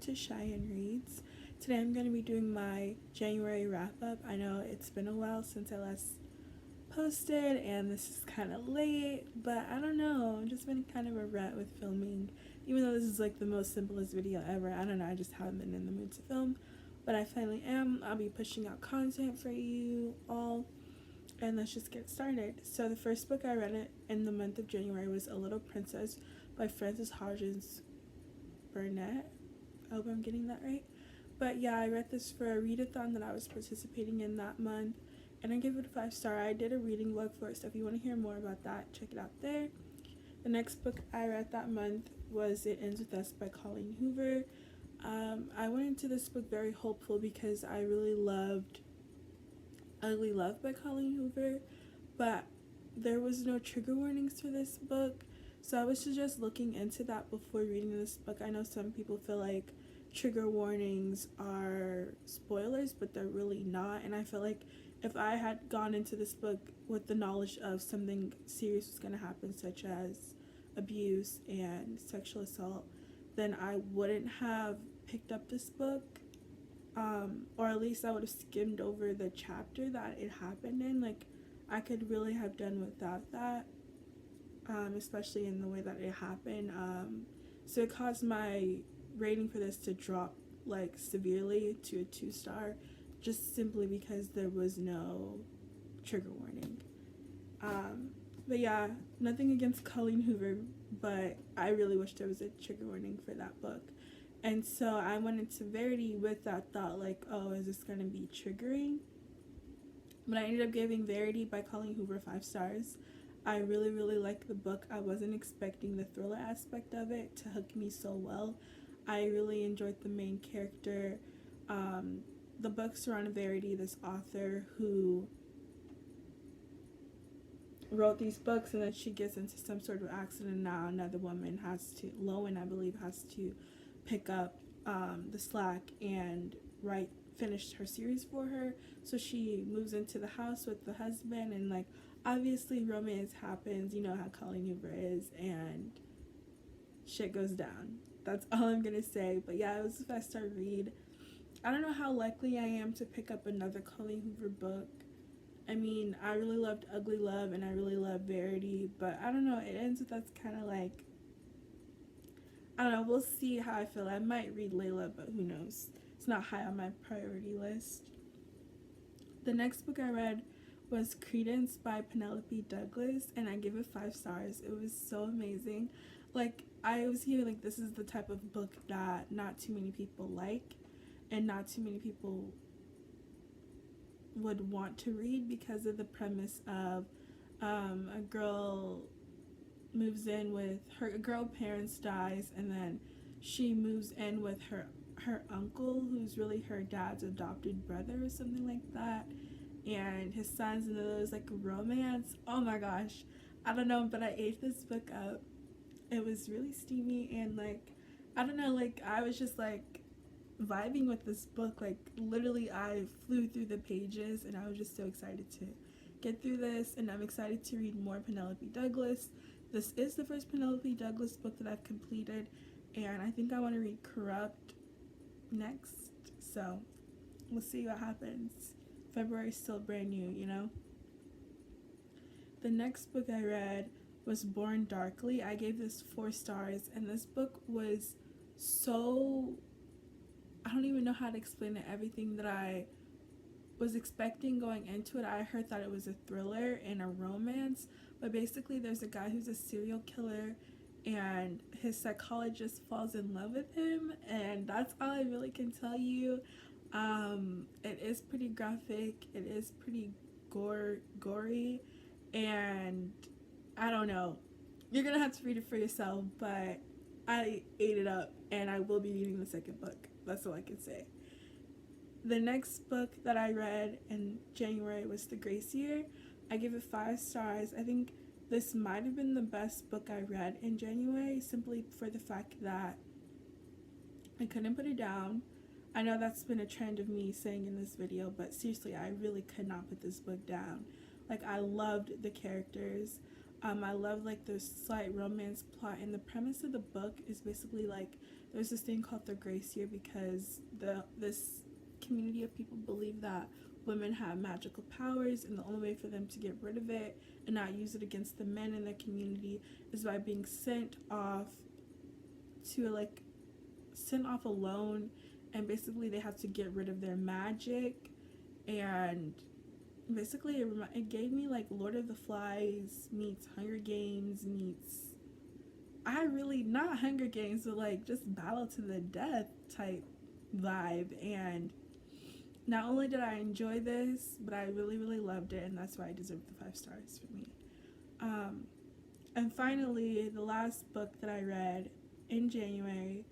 to Cheyenne Reads. Today I'm going to be doing my January wrap up. I know it's been a while since I last posted and this is kind of late, but I don't know, I've just been kind of a rut with filming. Even though this is like the most simplest video ever, I don't know, I just haven't been in the mood to film, but I finally am. I'll be pushing out content for you all, and let's just get started. So the first book I read in the month of January was A Little Princess by Frances Hodgins Burnett. I hope I'm getting that right. But yeah, I read this for a readathon that I was participating in that month, and I gave it a 5-star. I did a reading vlog for it, so if you want to hear more about that, check it out there. The next book I read that month was It Ends With Us by Colleen Hoover. I went into this book very hopeful because I really loved Ugly Love by Colleen Hoover, but there was no trigger warnings for this book, so I was just looking into that before reading this book. I know some people feel like trigger warnings are spoilers, but they're really not, and I feel like if I had gone into this book with the knowledge of something serious was going to happen, such as abuse and sexual assault, then I wouldn't have picked up this book, or at least I would have skimmed over the chapter that it happened in. Like, I could really have done without that, especially in the way that it happened. So it caused my rating for this to drop like severely to a 2-star, just simply because there was no trigger warning. But yeah, nothing against Colleen Hoover, but I really wish there was a trigger warning for that book. And so I went into Verity with that thought, like, oh, is this going to be triggering? But I ended up giving Verity by Colleen Hoover 5 stars. I really, really liked the book. I wasn't expecting the thriller aspect of it to hook me so well. I really enjoyed the main character. The book surrounded Verity, this author who wrote these books, and then she gets into some sort of accident, and now another woman has to, Lowen I believe, has to pick up the slack and finish her series for her. So she moves into the house with the husband, and like obviously romance happens, you know how Colleen Hoover is, and shit goes down. That's all I'm gonna say. But yeah, it was a 5-star read. I don't know how likely I am to pick up another Colleen Hoover book. I mean, I really loved Ugly Love and I really love Verity, but I don't know, It Ends With Us kind of like, I don't know, we'll see how I feel. I might read Layla, but who knows. It's not high on my priority list. The next book I read was Credence by Penelope Douglas, and I gave it 5 stars. It was so amazing. Like, I was hearing like this is the type of book that not too many people like, and not too many people would want to read because of the premise of a girl moves in with her parents dies, and then she moves in with her uncle, who's really her dad's adopted brother or something like that, and his sons, and there's like romance. Oh my gosh, I don't know, but I ate this book up. It was really steamy, and like, I don't know, like I was just like vibing with this book. Like literally I flew through the pages, and I was just so excited to get through this, and I'm excited to read more Penelope Douglas. This is the first Penelope Douglas book that I've completed, and I think I want to read Corrupt next, so we'll see what happens. February's still brand new, you know. The next book I read was Born Darkly. I gave this 4 stars, and this book was so, I don't even know how to explain it. Everything that I was expecting going into it. I heard that it was a thriller and a romance, but basically there's a guy who's a serial killer, and his psychologist falls in love with him, and that's all I really can tell you. It is pretty graphic, it is pretty gory, and I don't know, you're gonna have to read it for yourself, but I ate it up, and I will be reading the second book. That's all I can say. The next book that I read in January was The Grace Year. I gave it 5 stars. I think this might have been the best book I read in January, simply for the fact that I couldn't put it down. I know that's been a trend of me saying in this video, but seriously, I really could not put this book down. Like, I loved the characters. I love like the slight romance plot, and the premise of the book is basically like there's this thing called the grace year because this community of people believe that women have magical powers, and the only way for them to get rid of it and not use it against the men in their community is by being sent off alone, and basically they have to get rid of their magic. And basically it gave me like Lord of the Flies meets Hunger Games meets, I really, not Hunger Games, but like just battle to the death type vibe. And not only did I enjoy this, but I really, really loved it, and that's why I deserve the 5 stars for me. Um, and finally, the last book that I read in January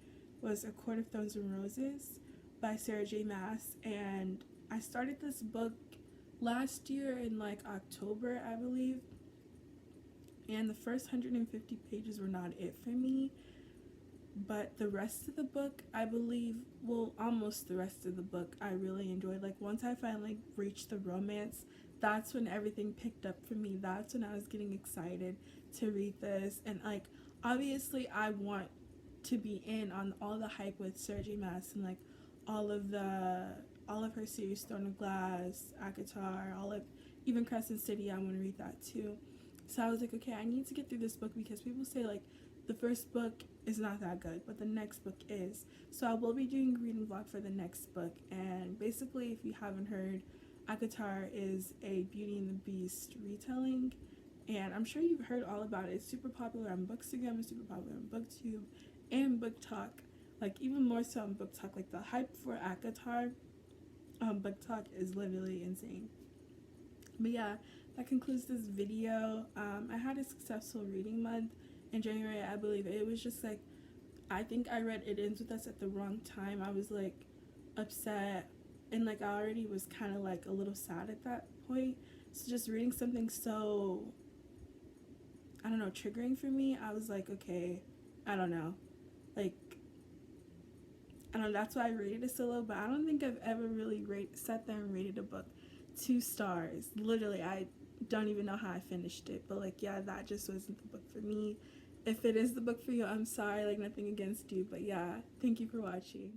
was A Court of Thorns and Roses by Sarah J. Maas. And I started this book last year in like October, I believe. And the first 150 pages were not it for me. But the rest of the book, I believe, well, almost the rest of the book, I really enjoyed. Like, once I finally reached the romance, that's when everything picked up for me. That's when I was getting excited to read this. And, like, obviously, I want to be in on all the hype with Sarah J. Maas and, like, all of her series, Throne of Glass, ACOTAR, even Crescent City, I want to read that too. So I was like, okay, I need to get through this book because people say, like, the first book is not that good, but the next book is. So I will be doing a reading vlog for the next book. And basically, if you haven't heard, ACOTAR is a Beauty and the Beast retelling. And I'm sure you've heard all about it. It's super popular on Bookstagram, it's super popular on BookTube and BookTok. Like, even more so on BookTok. Like, the hype for ACOTAR on BookTok is literally insane. But yeah, that concludes this video. I had a successful reading month in January, I believe. It was just like, I think I read It Ends With Us at the wrong time. I was like upset, and like I already was kind of like a little sad at that point. So just reading something so, I don't know, triggering for me, I was like, okay, I don't know. Like, I don't know, that's why I rated it so low, but I don't think I've ever really sat there and rated a book 2 stars. Literally, I don't even know how I finished it, but like, yeah, that just wasn't the book for me. If it is the book for you, I'm sorry, like, nothing against you, but yeah, thank you for watching.